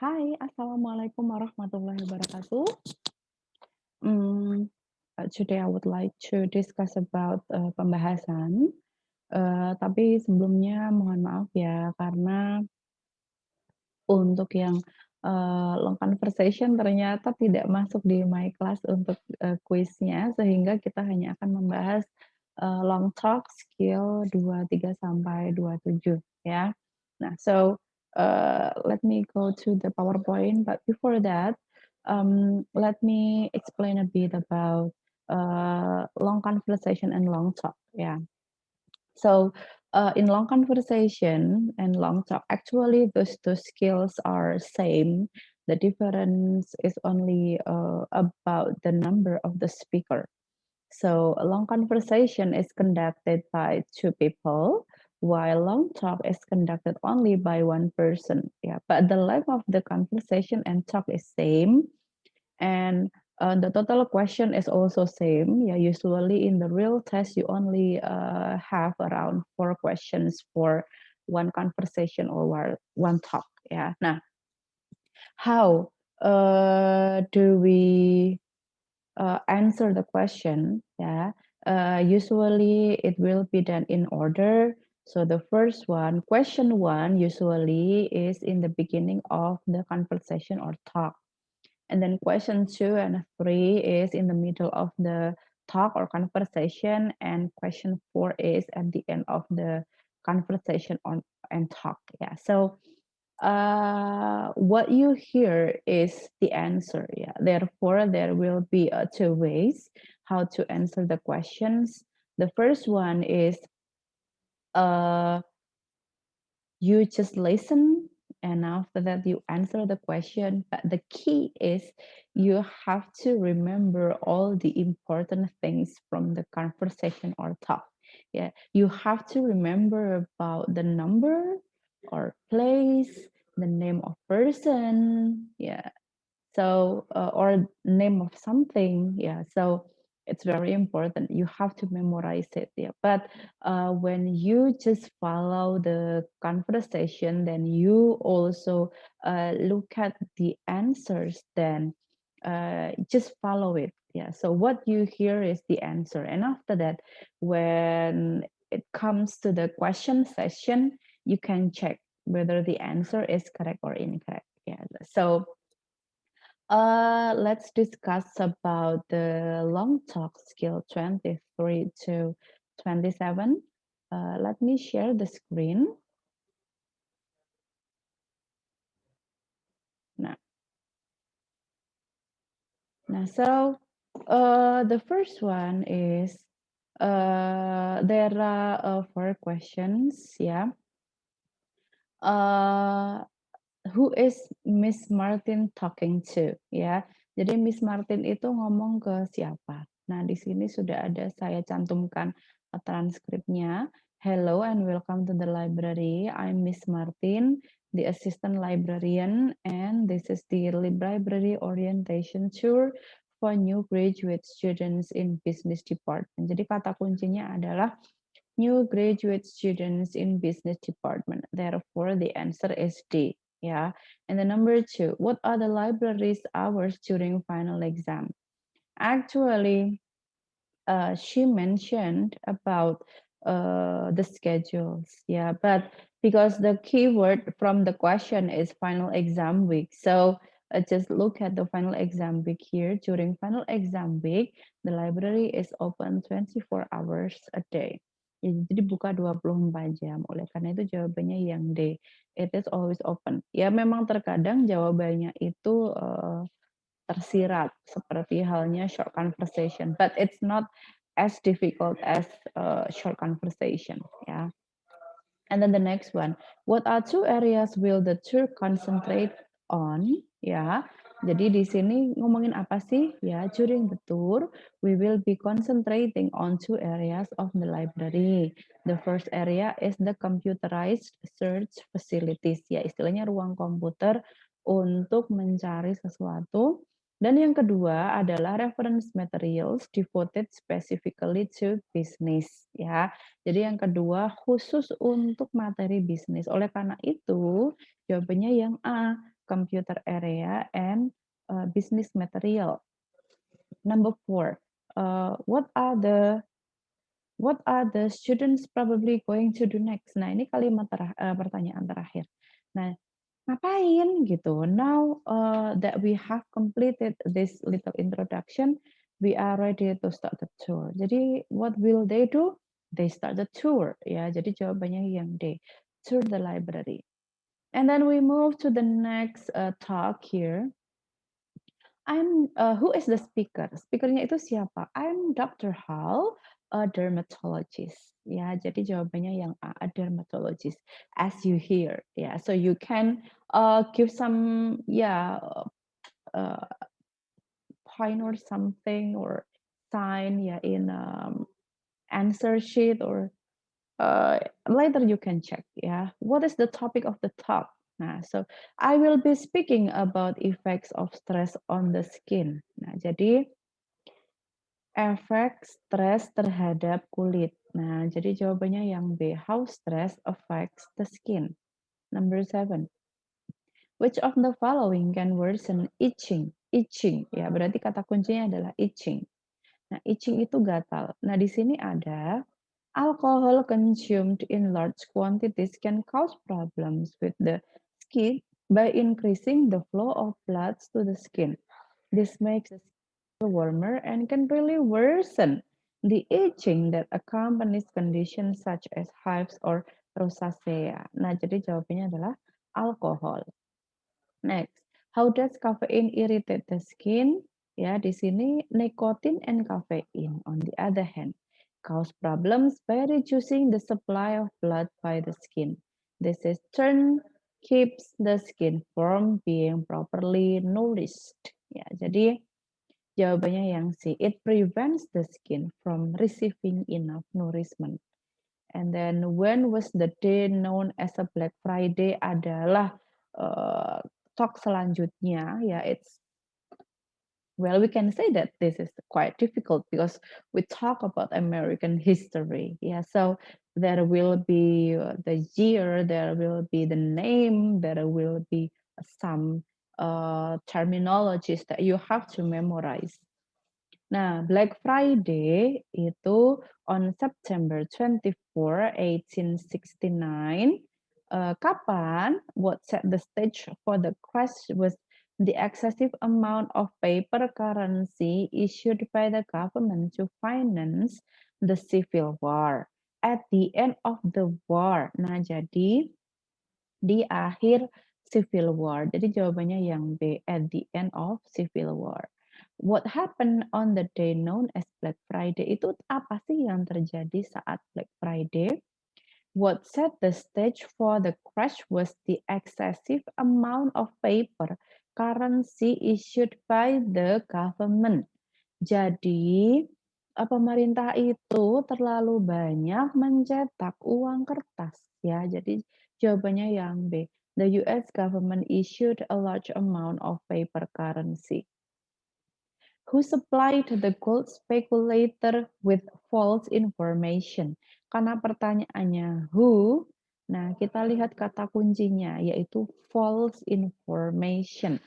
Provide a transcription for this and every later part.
Hai, assalamualaikum warahmatullahi wabarakatuh. Hmm, Today I would like to discuss about pembahasan. Tapi sebelumnya mohon maaf ya karena untuk yang long conversation ternyata tidak masuk di my class untuk kuisnya sehingga kita hanya akan membahas long talk skill 23 sampai 27 ya. Nah, let me go to the PowerPoint, but before that, let me explain a bit about long conversation and long talk. Yeah. So, in long conversation and long talk, actually those two skills are same. The difference is only about the number of the speaker. So a long conversation is conducted by two people, while long talk is conducted only by one person. Yeah, but the length of the conversation and talk is same, and the total question is also same. Yeah, usually in the real test you only have around 4 questions for one conversation or one talk. Yeah. Nah, how do we answer the question? Yeah. Usually it will be done in order. So the first one, question one, usually is in the beginning of the conversation or talk. And then question two and three is in the middle of the talk or conversation, and question four is at the end of the conversation on and talk. Yeah. So what you hear is the answer. Yeah. Therefore, there will be two ways how to answer the questions. The first one is uh, you just listen, and after that you answer the question, but the key is you have to remember all the important things from the conversation or talk. Yeah, you have to remember about the number or place, the name of person, yeah, so or name of something, yeah, so it's very important, you have to memorize it. Yeah, but when you just follow the conversation, then you also look at the answers, then just follow it. Yeah, so what you hear is the answer, and after that, when it comes to the question session, you can check whether the answer is correct or incorrect. Yeah, so let's discuss about the long talk skill 23 to 27. Let me share the screen. Nah, so the first one is there are 4 questions. Yeah. Uh, who is Miss Martin talking to? Ya, jadi Miss Martin itu ngomong ke siapa? Nah, di sini sudah ada saya cantumkan transkripnya. Hello and welcome to the library. I'm Miss Martin, the assistant librarian, and this is the library orientation tour for new graduate students in business department. Jadi kata kuncinya adalah new graduate students in business department. Therefore, the answer is D. Yeah. And the number 2, what are the library's hours during final exam? Actually, she mentioned about the schedules. Yeah, but because the keyword from the question is final exam week, so just look at the final exam week here. During final exam week, the library is open 24 hours a day. Ya, jadi buka 24 jam. Oleh karena itu jawabannya yang D. It is always open. Ya memang terkadang jawabannya itu tersirat seperti halnya short conversation, but it's not as difficult as short conversation. Yeah. And then the next one, what are 2 areas will the tour concentrate on? Ya, jadi di sini ngomongin apa sih? Ya, during the tour, we will be concentrating on 2 areas of the library. The first area is the computerized search facilities. Ya, istilahnya ruang komputer untuk mencari sesuatu. Dan yang kedua adalah reference materials devoted specifically to business. Ya, jadi yang kedua khusus untuk materi bisnis. Oleh karena itu, jawabannya yang A, computer area and business material. Number 4, what are the students probably going to do next? Nah, ini kalimat pertanyaan terakhir. Nah, ngapain gitu? Now that we have completed this little introduction, we are ready to start the tour. Jadi, what will they do? They start the tour. Ya, jadi jawabannya yang D. Tour the library. And then we move to the next talk here. Who is the speaker? Speakernya itu siapa? I'm Dr. Hall, a dermatologist. Ya, jadi jawabannya yang A dermatologist. As you hear, ya. So you can give some point or something or sign in answer sheet or later you can check. What is the topic of the talk? Nah, so I will be speaking about effects of stress on the skin. Nah, jadi efek stres terhadap kulit. Nah, jadi jawabannya yang B. How stress affects the skin. Number 7. Which of the following can worsen itching? Itching, ya berarti kata kuncinya adalah itching. Nah, itching itu gatal. Nah, di sini ada alcohol consumed in large quantities can cause problems with the skin by increasing the flow of blood to the skin. This makes the skin warmer and can really worsen the itching that accompanies conditions such as hives or rosacea. Nah, jadi jawabannya adalah alkohol. Next, how does caffeine irritate the skin? Ya, di sini nicotine and caffeine on the other hand cause problems by reducing the supply of blood by the skin. This in turn keeps the skin from being properly nourished. Ya, jadi jawabannya yang C. It prevents the skin from receiving enough nourishment. And then when was the day known as a Black Friday adalah talk selanjutnya. We can say that this is quite difficult because we talk about American history. So there will be the year, there will be the name, there will be some terminologies that you have to memorize. Nah, Black Friday itu on September 24, 1869. Kapan? What set the stage for the crash was the excessive amount of paper currency issued by the government to finance the civil war. At the end of the war. Nah, jadi di akhir civil war. Jadi jawabannya yang B, at the end of civil war. What happened on the day known as Black Friday? Itu apa sih yang terjadi saat Black Friday? What set the stage for the crash was the excessive amount of paper currency issued by the government. Jadi, pemerintah itu terlalu banyak mencetak uang kertas ya. Jadi jawabannya yang B. The US government issued a large amount of paper currency. Who supplied the gold speculator with false information? Karena pertanyaannya who, nah kita lihat kata kuncinya yaitu false information.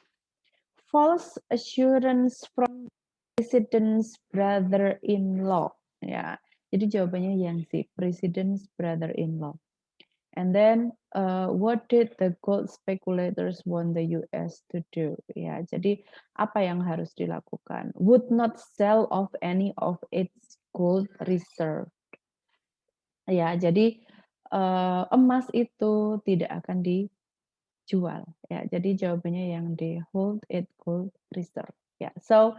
False assurance from president's brother-in-law. Ya, jadi jawabannya yang C, president's brother-in-law. And then what did the gold speculators want the US to do? Ya, jadi apa yang harus dilakukan? Would not sell off any of its gold reserve. Ya, jadi emas itu tidak akan dijual. Ya, jadi jawabannya yang D, hold it gold reserve. Ya, so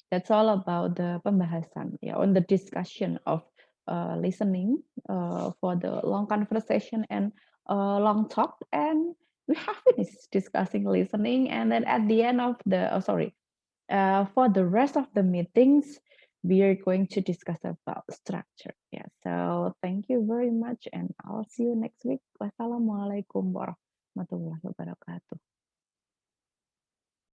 that's all about the pembahasan on the discussion of listening for the long conversation and long talk, and we have finished discussing listening, and then at the end of the for the rest of the meetings we are going to discuss about structure. So thank you very much and I'll see you next week. Wassalamualaikum warahmatullahi wabarakatuh.